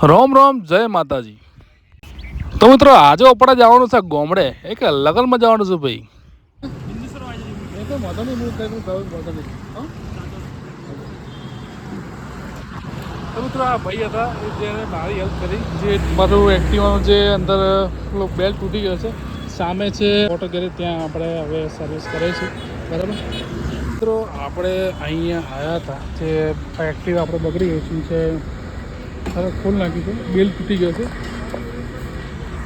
રોમ રોમ જય માતાજી. તો મિત્રો આજે આપણે જવાનું છે ગોમડે એક લગનમાં જવાનું છે ભાઈ. તો મિત્રો આ ભાઈ હતા જેને મારી હેલ્પ કરી, જે મારું એક્ટિવાનું જે અંદર બેલ્ટ તૂટી ગયો છે, સામે છે ઓટો ગેરેજ, ત્યાં આપણે હવે સર્વિસ કરીશું. બરાબર મિત્રો, આપણે અહીંયા આવ્યા હતા જે એક્ટિવા આપણે બગડી ગઈ છે, હવે ખોલ નાખ્યું છે, બેલ તૂટી ગયો છે,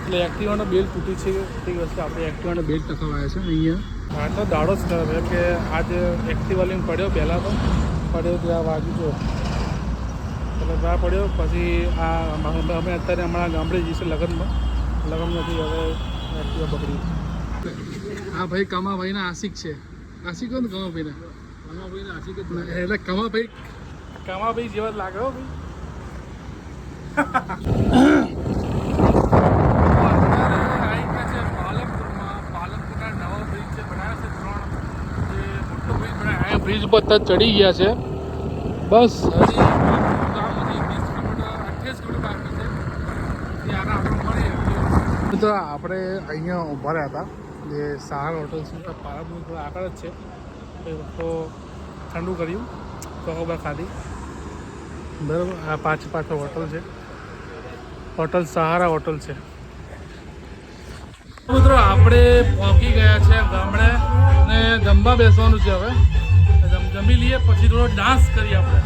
એટલે એક્ટિવાનો બેલ તૂટી ગયો છે. આપણે એક્ટિવાનો બેલ ટકાવાયા છે અહીંયા. આ તો દાડો જ ખરાબ છે કે આજ એક્ટિવા લઈને પડ્યો, પહેલાં તો પડ્યો ત્યાં વાગ્યું જો, એટલે ત્યાં પડ્યો. પછી આ અમે અત્યારે હમણાં ગામડે જઈશું લગ્નમાંથી, હવે એક્ટિવા બગડી. હા ભાઈ, કમાભાઈના આશિક છે. આશિક હોય ને કમાભાઈના આશિક જ એટલે કમાભાઈ જેવા લાગે હો ભાઈ. બ્રિજ પર ચડી ગયા છે. બસ હજી 28 કિલોમીટર બાકી છે. તો આપણે અહીંયા ઊભા રહ્યા હતા, જે સહાર હોટલ છે, પાલનપુર થોડા આગળ જ છે. તો ઠંડુ કર્યું, ચોકોબાર ખાધી. બરાબર, આ પાછળ હોટલ છે, હોટલ સહારા હોટલ છે. મિત્રો આપણે પહોંચી ગયા છે ગામડે ને જમવા બેસવાનું છે. હવે જમી લઈએ, પછી થોડો ડાન્સ કરીએ આપણે.